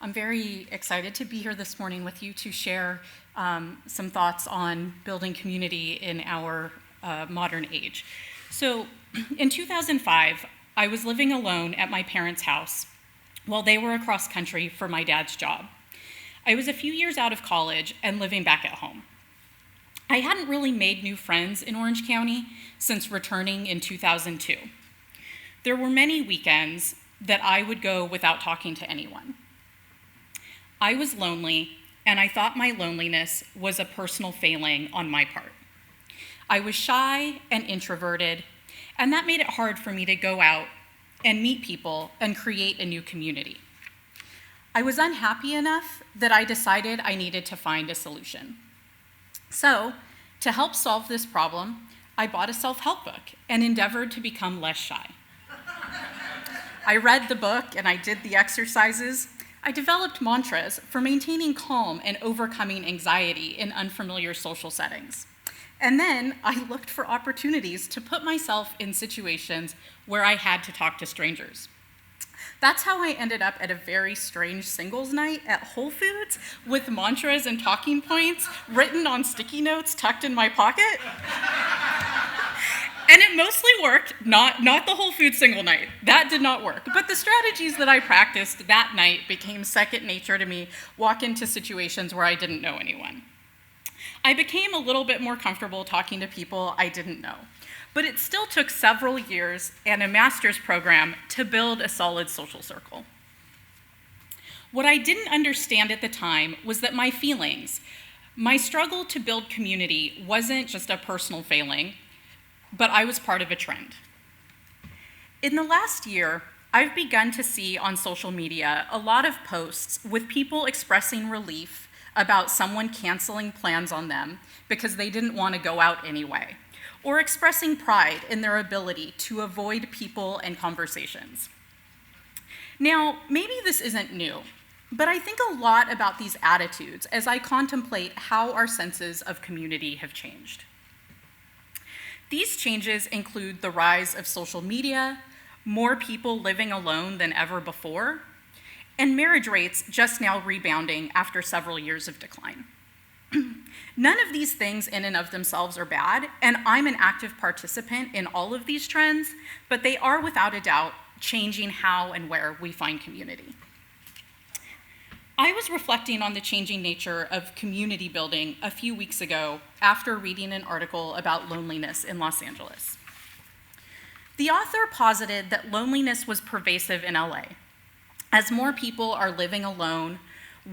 I'm very excited to be here this morning with you to share some thoughts on building community in our modern age. So in 2005, I was living alone at my parents' house while they were across country for my dad's job. I was a few years out of college and living back at home. I hadn't really made new friends in Orange County since returning in 2002. There were many weekends that I would go without talking to anyone. I was lonely, and I thought my loneliness was a personal failing on my part. I was shy and introverted, and that made it hard for me to go out and meet people and create a new community. I was unhappy enough that I decided I needed to find a solution. So, to help solve this problem, I bought a self-help book and endeavored to become less shy. I read the book and I did the exercises. I developed mantras for maintaining calm and overcoming anxiety in unfamiliar social settings. And then I looked for opportunities to put myself in situations where I had to talk to strangers. That's how I ended up at a very strange singles night at Whole Foods with mantras and talking points written on sticky notes tucked in my pocket. And it mostly worked, not the Whole Foods single night. That did not work. But the strategies that I practiced that night became second nature to me, walk into situations where I didn't know anyone. I became a little bit more comfortable talking to people I didn't know. But it still took several years and a master's program to build a solid social circle. What I didn't understand at the time was that my feelings, my struggle to build community wasn't just a personal failing, but I was part of a trend. In the last year, I've begun to see on social media a lot of posts with people expressing relief about someone canceling plans on them because they didn't want to go out anyway, or expressing pride in their ability to avoid people and conversations. Now, maybe this isn't new, but I think a lot about these attitudes as I contemplate how our senses of community have changed. These changes include the rise of social media, more people living alone than ever before, and marriage rates just now rebounding after several years of decline. None of these things in and of themselves are bad, and I'm an active participant in all of these trends, but they are without a doubt changing how and where we find community. I was reflecting on the changing nature of community building a few weeks ago after reading an article about loneliness in Los Angeles. The author posited that loneliness was pervasive in LA, as more people are living alone,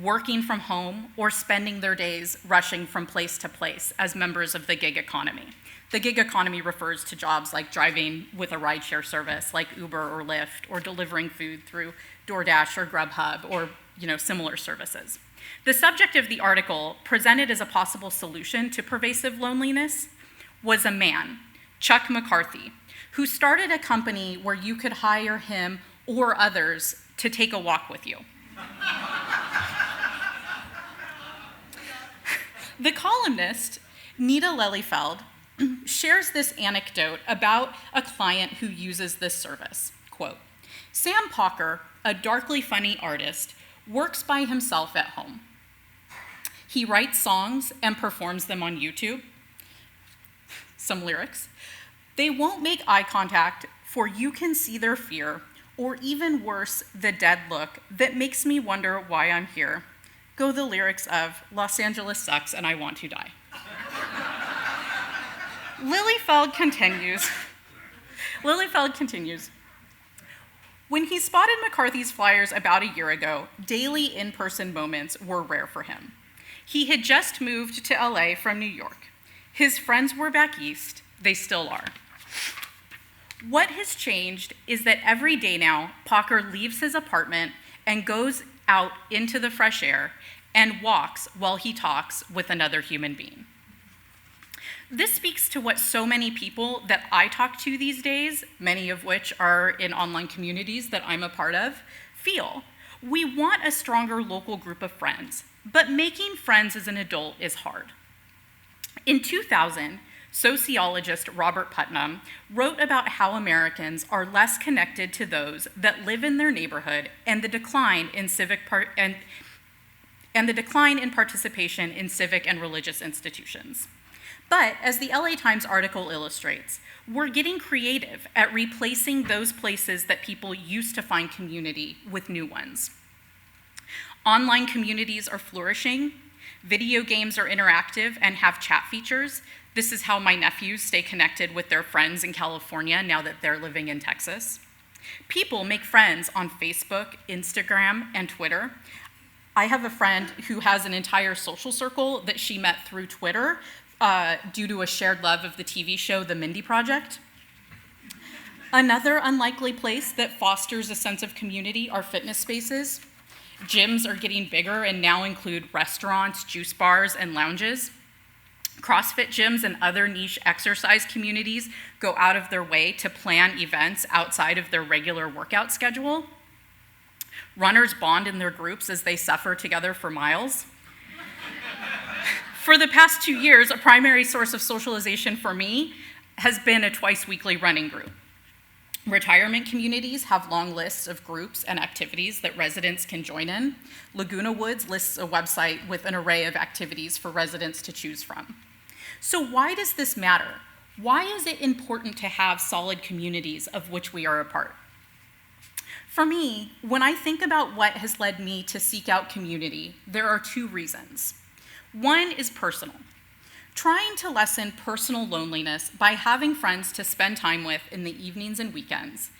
working from home, or spending their days rushing from place to place as members of the gig economy. The gig economy refers to jobs like driving with a rideshare service like Uber or Lyft, or delivering food through DoorDash or Grubhub, or similar services. The subject of the article, presented as a possible solution to pervasive loneliness, was a man, Chuck McCarthy, who started a company where you could hire him or others to take a walk with you. The columnist, Nita Lelyfeld, shares this anecdote about a client who uses this service. Quote, "Sam Pauker, a darkly funny artist, works by himself at home. He writes songs and performs them on YouTube. Some lyrics. They won't make eye contact, for you can see their fear, or even worse, the dead look that makes me wonder why I'm here. Go the lyrics of Los Angeles sucks and I want to die." Lelyfeld continues. When he spotted McCarthy's flyers about a year ago, daily in-person moments were rare for him. He had just moved to LA from New York. His friends were back east. They still are. What has changed is that every day now, Pauker leaves his apartment and goes out into the fresh air and walks while he talks with another human being. This speaks to what so many people that I talk to these days, many of which are in online communities that I'm a part of, feel. We want a stronger local group of friends, but making friends as an adult is hard. In 2000, sociologist Robert Putnam wrote about how Americans are less connected to those that live in their neighborhood and the decline in participation in civic and religious institutions. But as the LA Times article illustrates, we're getting creative at replacing those places that people used to find community with new ones. Online communities are flourishing. Video games are interactive and have chat features. This is how my nephews stay connected with their friends in California now that they're living in Texas. People make friends on Facebook, Instagram, and Twitter. I have a friend who has an entire social circle that she met through Twitter due to a shared love of the TV show The Mindy Project. Another unlikely place that fosters a sense of community are fitness spaces. Gyms are getting bigger and now include restaurants, juice bars, and lounges. CrossFit gyms and other niche exercise communities go out of their way to plan events outside of their regular workout schedule. Runners bond in their groups as they suffer together for miles. For the past 2 years, a primary source of socialization for me has been a twice-weekly running group. Retirement communities have long lists of groups and activities that residents can join in. Laguna Woods lists a website with an array of activities for residents to choose from. So why does this matter? Why is it important to have solid communities of which we are a part? For me, when I think about what has led me to seek out community, there are 2 reasons. One is personal. Trying to lessen personal loneliness by having friends to spend time with in the evenings and weekends,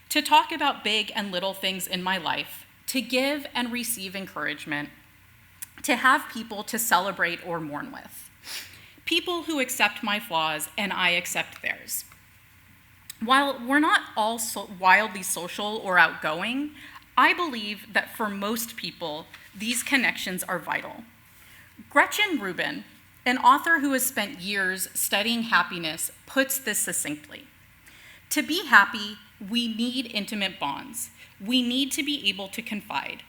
to talk about big and little things in my life, to give and receive encouragement, to have people to celebrate or mourn with. People who accept my flaws and I accept theirs. While we're not all wildly social or outgoing, I believe that for most people, these connections are vital. Gretchen Rubin, an author who has spent years studying happiness, puts this succinctly. To be happy, we need intimate bonds. We need to be able to confide.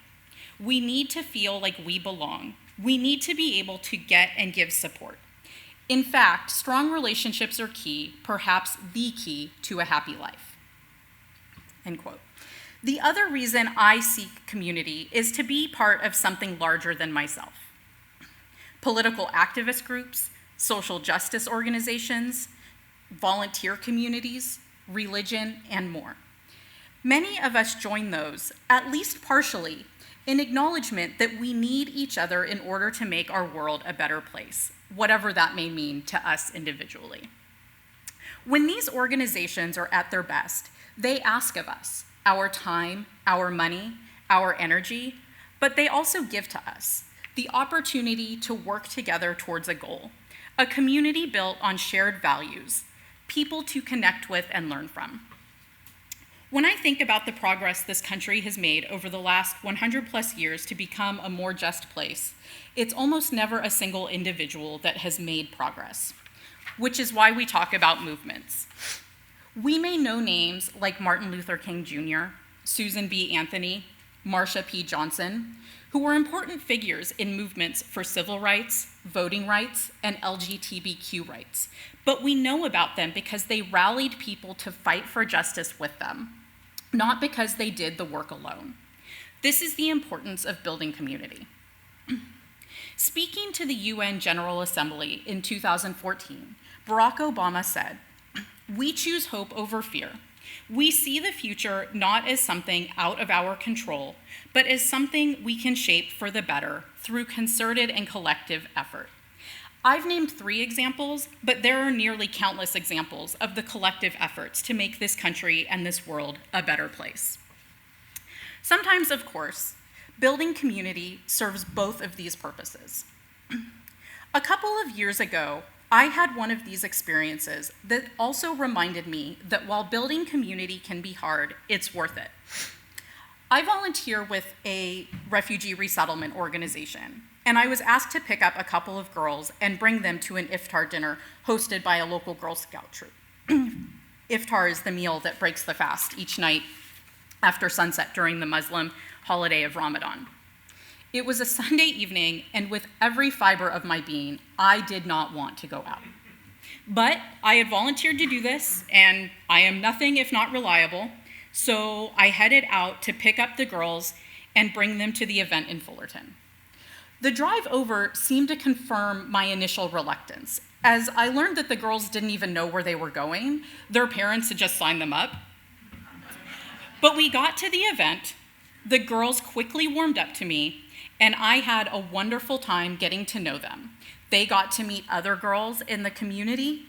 We need to feel like we belong. We need to be able to get and give support. In fact, strong relationships are key, perhaps the key to a happy life. End quote. The other reason I seek community is to be part of something larger than myself. Political activist groups, social justice organizations, volunteer communities, religion, and more. Many of us join those, at least partially, in acknowledgement that we need each other in order to make our world a better place, whatever that may mean to us individually. When these organizations are at their best, they ask of us our time, our money, our energy, but they also give to us the opportunity to work together towards a goal, a community built on shared values, people to connect with and learn from. When I think about the progress this country has made over the last 100+ years to become a more just place, it's almost never a single individual that has made progress, which is why we talk about movements. We may know names like Martin Luther King Jr., Susan B. Anthony, Marsha P. Johnson, who were important figures in movements for civil rights, voting rights, and LGBTQ rights. But we know about them because they rallied people to fight for justice with them, not because they did the work alone. This is the importance of building community. Speaking to the UN General Assembly in 2014, Barack Obama said, "We choose hope over fear. We see the future not as something out of our control, but as something we can shape for the better through concerted and collective effort." I've named 3 examples, but there are nearly countless examples of the collective efforts to make this country and this world a better place. Sometimes, of course, building community serves both of these purposes. A couple of years ago, I had one of these experiences that also reminded me that while building community can be hard, it's worth it. I volunteer with a refugee resettlement organization, and I was asked to pick up a couple of girls and bring them to an iftar dinner hosted by a local Girl Scout troop. Iftar is the meal that breaks the fast each night after sunset during the Muslim holiday of Ramadan. It was a Sunday evening, and with every fiber of my being, I did not want to go out. But I had volunteered to do this, and I am nothing if not reliable, so I headed out to pick up the girls and bring them to the event in Fullerton. The drive over seemed to confirm my initial reluctance, as I learned that the girls didn't even know where they were going. Their parents had just signed them up. But we got to the event, the girls quickly warmed up to me, and I had a wonderful time getting to know them. They got to meet other girls in the community.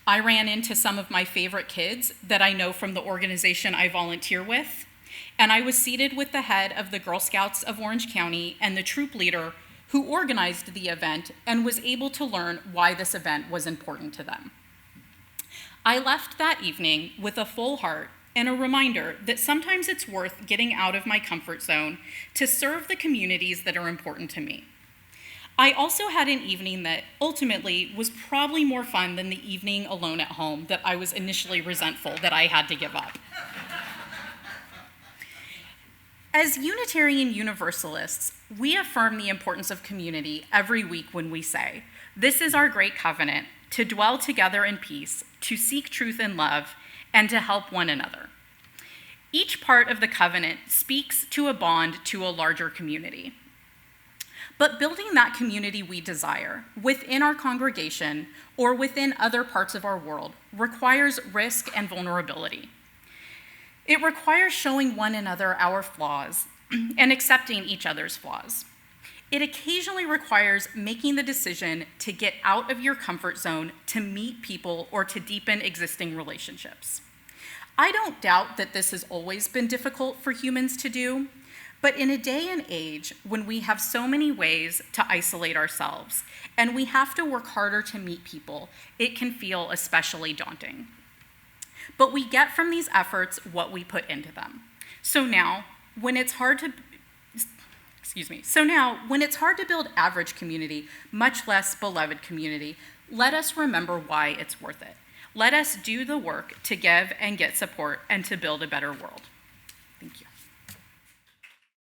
I ran into some of my favorite kids that I know from the organization I volunteer with, and I was seated with the head of the Girl Scouts of Orange County and the troop leader who organized the event and was able to learn why this event was important to them. I left that evening with a full heart and a reminder that sometimes it's worth getting out of my comfort zone to serve the communities that are important to me. I also had an evening that ultimately was probably more fun than the evening alone at home that I was initially resentful that I had to give up. As Unitarian Universalists, we affirm the importance of community every week when we say, "This is our great covenant, to dwell together in peace, to seek truth and love, and to help one another." Each part of the covenant speaks to a bond to a larger community. But building that community we desire within our congregation or within other parts of our world requires risk and vulnerability. It requires showing one another our flaws and accepting each other's flaws. It occasionally requires making the decision to get out of your comfort zone to meet people or to deepen existing relationships. I don't doubt that this has always been difficult for humans to do, but in a day and age when we have so many ways to isolate ourselves and we have to work harder to meet people, it can feel especially daunting. But we get from these efforts what we put into them. So now, when it's hard to build average community, much less beloved community, let us remember why it's worth it. Let us do the work to give and get support and to build a better world. Thank you.